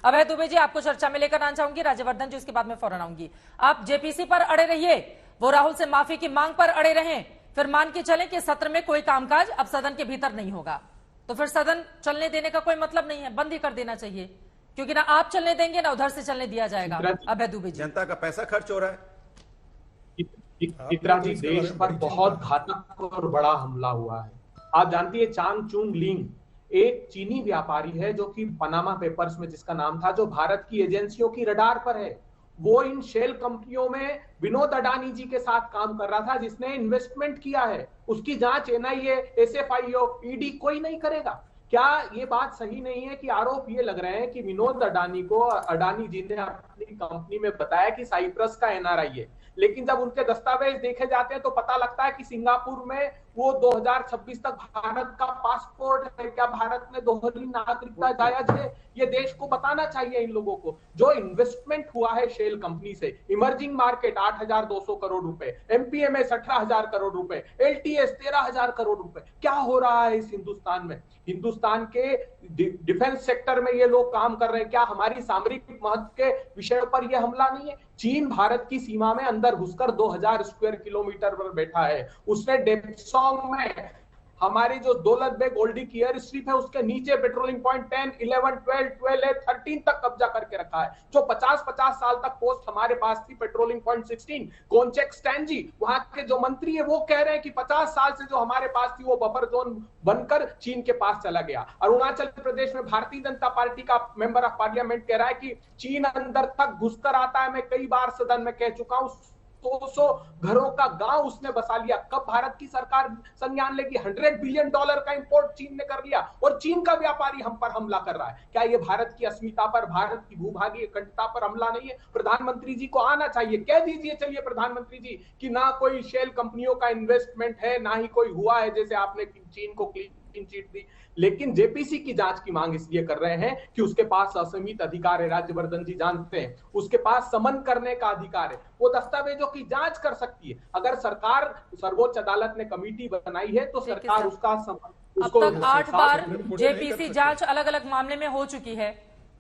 अभय दुबे जी, आपको चर्चा में लेकर आना चाहूंगी, राज्यवर्धन जी उसके बाद में फौरन आऊंगी। आप जेपीसी पर अड़े रहिए, वो राहुल से माफी की मांग पर अड़े रहें, फिर मान के चलें कि सत्र में कोई कामकाज अब सदन के भीतर नहीं होगा, तो फिर सदन चलने देने का कोई मतलब नहीं है, बंद ही कर देना चाहिए, क्योंकि ना आप चलने देंगे ना उधर से चलने दिया जाएगा। अभय दुबे जी, जनता का पैसा खर्च हो रहा है। चित्रा जी, देश पर बहुत घातक और बड़ा हमला हुआ है। आप जानती है, चांग चुंग लिंग एक चीनी व्यापारी है जो कि पनामा पेपर्स में जिसका नाम था, जो भारत की एजेंसियों की रडार पर है। वो इन शेल कंपनियों में विनोद अडानी जी के साथ काम कर रहा था, जिसने इन्वेस्टमेंट किया है। उसकी जांच एनआईए, एसएफआईओ, ईडी कोई नहीं करेगा। क्या ये बात सही नहीं है कि आरोप ये लग रहे हैं कि विनोद अडानी को अडानी जी ने अपनी कंपनी में बताया कि साइप्रस का एनआरआई है, लेकिन जब उनके दस्तावेज देखे जाते हैं तो पता लगता है कि सिंगापुर में वो 2026 तक भारत का पासपोर्ट है। क्या भारत में दोहरी नागरिकता जायज है? ये देश को बताना चाहिए इन लोगों को। जो इन्वेस्टमेंट हुआ है शेल कंपनी से, इमर्जिंग मार्केट 8,200 करोड़ रुपए, एमपीएमएस 18,000 करोड़ रुपए, एलटीएस 13,000 करोड़ रुपए, क्या हो रहा है इस हिंदुस्तान में? हिंदुस्तान के डिफेंस सेक्टर में ये लोग काम कर रहे हैं। क्या हमारी सामरिक महत्व के विषय पर यह हमला नहीं है? चीन भारत की सीमा में अंदर घुसकर 2000 स्क्वायर किलोमीटर पर बैठा है। उसने डेप्सोंग में हमारी जो दौलत बेग ओल्डिक एयर स्ट्रिप है उसके नीचे पेट्रोलिंग पॉइंट 10, 11, 12, 13 तक कब्जा करके रखा है। जो 50 साल तक पोस्ट हमारे पास थी पेट्रोलिंग पॉइंट 16, कोनचेक स्टैंजी वहां के जो मंत्री है वो कह रहे हैं कि 50 साल से जो हमारे पास थी वो बफर जोन बनकर चीन के पास चला गया। अरुणाचल प्रदेश में भारतीय जनता पार्टी का मेंबर ऑफ पार्लियामेंट कह रहा है कि चीन अंदर तक घुसकर आता है। मैं कई बार सदन में कह चुका हूं, 200 घरों का गांव उसने बसा लिया। कब भारत की सरकार संज्ञान लेगी? $100 बिलियन का इंपोर्ट चीन ने कर लिया और चीन का व्यापारी हम पर हमला कर रहा है। क्या ये भारत की अस्मिता पर, भारत की भूभागीय अखंडता पर हमला नहीं है? प्रधानमंत्री जी को आना चाहिए, कह दीजिए चलिए प्रधानमंत्री जी कि ना कोई शेल कंपनियों का इन्वेस्टमेंट है, ना ही कोई हुआ है जैसे आपने चीन को क्लीन चिट दी। लेकिन जेपीसी की जांच की मांग इसलिए कर रहे हैं कि उसके पास असीमित अधिकार है। राज्यवर्धन जी जानते हैं, उसके पास समन करने का अधिकार है। वो दस्तावेजों की जांच कर सकती है। अगर सरकार, सर्वोच्च अदालत ने कमेटी बनाई है तो सरकार उसका समन। अब तक 8 बार जेपीसी जांच अलग अलग मामले में हो चुकी है।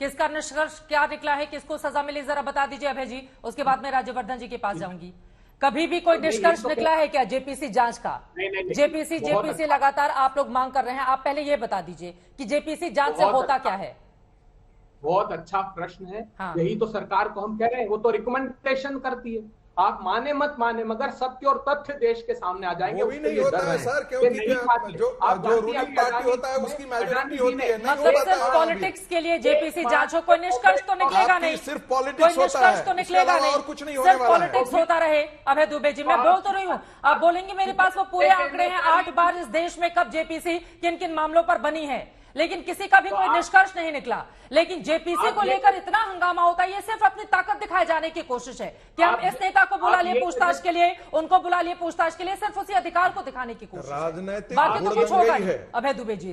किसका निष्कर्ष क्या निकला है, किसको सजा मिली, जरा बता दीजिए अभय जी, उसके बाद मैं राज्यवर्धन जी के पास जाऊंगी। कभी भी कोई निष्कर्ष निकला है क्या जेपीसी जांच का? जेपीसी लगातार आप लोग मांग कर रहे हैं, आप पहले ये बता दीजिए कि जेपीसी जांच से होता क्या है? बहुत अच्छा प्रश्न है। हाँ। यही तो सरकार को हम कह रहे हैं, वो तो रिकमेंडेशन करती है। आप माने मत माने, मगर सत्य और तथ्य देश के सामने आ जाएंगे। वो भी नहीं होता है सर, क्योंकि जो रूलिंग पार्टी होता है उसकी मेजॉरिटी होती है। मतलब सिर्फ पॉलिटिक्स के लिए जेपीसी जांच हो, कोई निष्कर्ष तो निकलेगा नहीं। सिर्फ पॉलिटिक्स होता है, तो निकलेगा नहीं, और कुछ नहीं होने वाला है। पॉलिटिक्स होता रहे। अभय दुबे जी, मैं बोल तो रही हूँ, आप बोलेंगे मेरे पास वो पूरे आंकड़े हैं 8 बार इस देश में कब जेपीसी किन किन मामलों पर बनी है, लेकिन किसी का भी कोई निष्कर्ष नहीं निकला। लेकिन जेपीसी को लेकर इतना हंगामा होता है, ये सिर्फ अपनी ताकत दिखाए जाने की कोशिश है कि हम इस नेता को बुला लिए पूछताछ के लिए, उनको बुला लिए पूछताछ के लिए, सिर्फ उसी अधिकार को दिखाने की कोशिश। राजनीतिक बाकी तो कुछ होगा नहीं। अभय दुबे जी,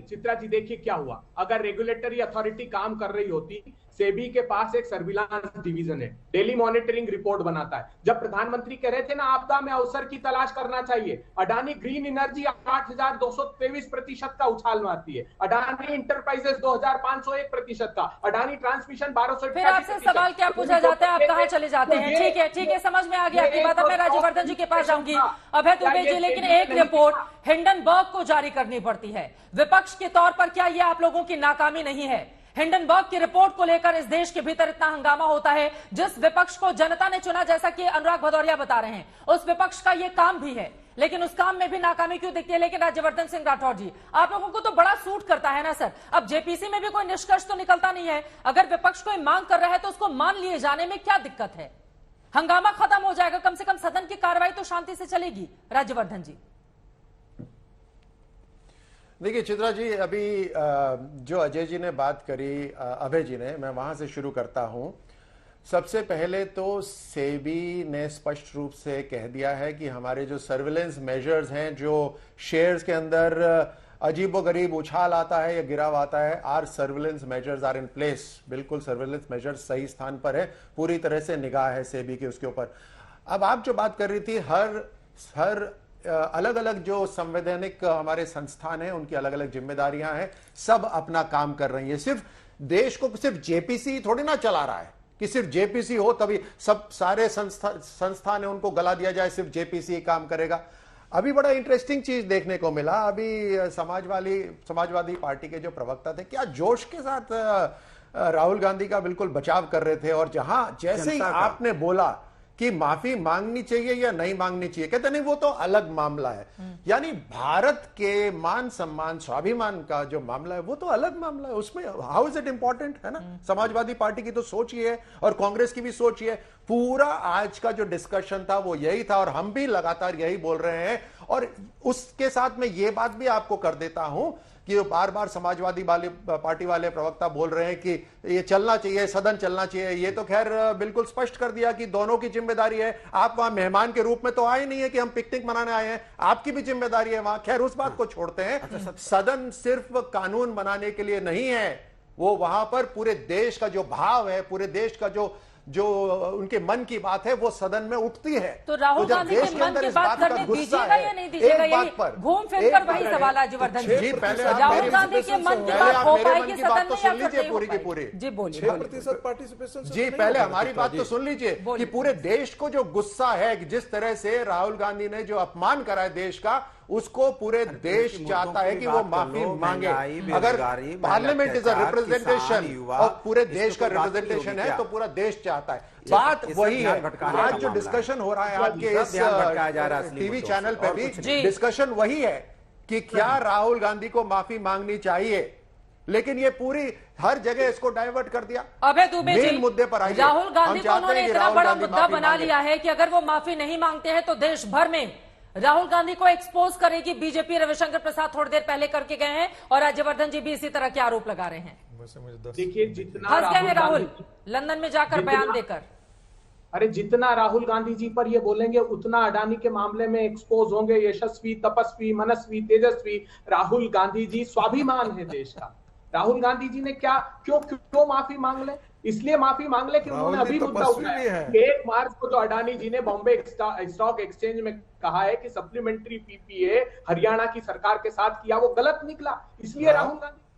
चित्रा जी देखिए क्या हुआ। अगर रेगुलेटरी अथॉरिटी काम कर रही होती, सेबी के पास एक सर्विलांस डिवीजन है, डेली मॉनिटरिंग रिपोर्ट बनाता है। जब प्रधानमंत्री कह रहे थे ना आपदा में अवसर की तलाश करना चाहिए, अडानी ग्रीन एनर्जी 8,223% का उछाल मारती है, अडानी इंटरप्राइजेस 2,501% का, अडानी ट्रांसमिशन 1200। फिर आपसे सवाल क्या पूछा जाता है, आप कहां चले जाते हैं? ठीक है, समझ में आ गया आपकी बात। अब मैं राज्यवर्धन जी के पास जाऊंगी। अभय दुबे जी, लेकिन एक रिपोर्ट हिंडनबर्ग को जारी करनी पड़ती है विपक्ष के तौर पर, क्या यह आप लोगों की नाकामी नहीं है? हिंडनबर्ग की रिपोर्ट को लेकर इस देश के भीतर इतना हंगामा होता है। जिस विपक्ष को जनता ने चुना, जैसा कि अनुराग भदौरिया बता रहे हैं, उस विपक्ष का यह काम भी है, लेकिन उस काम में भी नाकामी क्यों दिखती है? लेकिन राज्यवर्धन सिंह राठौर जी, आप लोगों को तो बड़ा सूट करता है ना सर। अब जेपीसी में भी कोई निष्कर्ष तो निकलता नहीं है। अगर विपक्ष कोई मांग कर रहा है तो उसको मान लिए जाने में क्या दिक्कत है? हंगामा खत्म हो जाएगा, कम से कम सदन की कार्रवाई तो शांति से चलेगी। राज्यवर्धन जी, देखिए चित्रा जी, अभी जो अजय जी ने बात करी, अभय जी ने, मैं वहां से शुरू करता हूं। सबसे पहले तो सेबी ने स्पष्ट रूप से कह दिया है कि हमारे जो सर्विलेंस मेजर्स हैं, जो शेयर्स के अंदर अजीबोगरीब उछाल आता है या गिराव आता है, or surveillance measures are in place. बिल्कुल सर्विलेंस मेजर्स सही स्थान पर है, पूरी तरह से निगाह है सेबी की उसके ऊपर। अब आप जो बात कर रही थी, हर अलग अलग जो संवैधानिक हमारे संस्थान हैं, उनकी अलग अलग जिम्मेदारियां हैं, सब अपना काम कर रही है। सिर्फ देश को सिर्फ जेपीसी थोड़ी ना चला रहा है कि सिर्फ जेपीसी हो तभी सब सारे संस्था ने उनको गला दिया जाए, सिर्फ जेपीसी काम करेगा। अभी बड़ा इंटरेस्टिंग चीज देखने को मिला, अभी समाजवादी पार्टी के जो प्रवक्ता थे क्या जोश के साथ राहुल गांधी का बिल्कुल बचाव कर रहे थे, और जहां जैसे ही आपने बोला कि माफी मांगनी चाहिए या नहीं मांगनी चाहिए, कहते नहीं वो तो अलग मामला है। यानी भारत के मान सम्मान स्वाभिमान का जो मामला है वो तो अलग मामला है, उसमें हाउ इज इट इंपॉर्टेंट, है ना। समाजवादी पार्टी की तो सोच ये है और कांग्रेस की भी सोच ये है। पूरा आज का जो डिस्कशन था वो यही था और हम भी लगातार यही बोल रहे हैं। और उसके साथ में ये बात भी आपको कर देता हूं कि बार बार समाजवादी पार्टी वाले प्रवक्ता बोल रहे हैं कि ये चलना चाहिए, सदन चलना चाहिए। ये तो खैर बिल्कुल स्पष्ट कर दिया कि दोनों की जिम्मेदारी है। आप वहां मेहमान के रूप में तो आए नहीं है कि हम पिकनिक मनाने आए हैं, आपकी भी जिम्मेदारी है वहां। खैर उस बात को छोड़ते हैं। सदन सिर्फ कानून बनाने के लिए नहीं है, वो वहां पर पूरे देश का जो भाव है, पूरे देश का जो उनके मन की बात है वो सदन में उठती है। तो राहुल गांधी के मन की बात करने दीजिएगा या नहीं दीजिएगा, यही घूम फिर कर वही सवाल है जयवर्धन जी। पहले राहुल गांधी के मन की बात हो पाएगी सदन में या फिर नहीं पूरी की पूरी? जी बोलिए। 6% पार्टिसिपेशन जी पहले हमारी बात तो सुन लीजिए कि पूरे देश को जो गुस्सा है, जिस तरह से राहुल गांधी ने जो अपमान करा है देश का, उसको पूरे देश चाहता है कि वो माफी मांगे। अगर पार्लियामेंट इज अ रिप्रेजेंटेशन और पूरे देश का रिप्रेजेंटेशन है तो पूरा देश चाहता है। बात वही है। आज जो डिस्कशन हो रहा है आपके इस टीवी चैनल पे भी डिस्कशन वही है कि क्या राहुल गांधी को माफी मांगनी चाहिए, लेकिन ये पूरी हर जगह इसको डाइवर्ट कर दिया। अभय दुबे जी, मुद्दे पर आइए। राहुल गांधी को उन्होंने इतना बड़ा मुद्दा बना लिया है कि अगर वो माफी नहीं मांगते हैं तो देश भर में राहुल गांधी को एक्सपोज करेगी बीजेपी। रविशंकर प्रसाद थोड़ी देर पहले करके गए हैं और राज्यवर्धन जी भी इसी तरह के आरोप लगा रहे हैं। देखिए जितना फंस गए हैं राहुल लंदन में जाकर बयान देकर। अरे जितना राहुल गांधी जी पर ये बोलेंगे उतना अडानी के मामले में एक्सपोज होंगे। यशस्वी, तपस्वी, मनस्वी, तेजस्वी राहुल गांधी जी स्वाभिमान है देश का। राहुल गांधी जी ने क्यों माफी मांग ले? इसलिए माफी मांग ले कि उन्होंने अभी मुद्दा उठाया 1 मार्च को जो अडानी जी ने बॉम्बे स्टॉक एक्सचेंज में कहा है कि सप्लीमेंट्री पीपीए हरियाणा की सरकार के साथ किया वो गलत निकला, इसलिए राहुल गांधी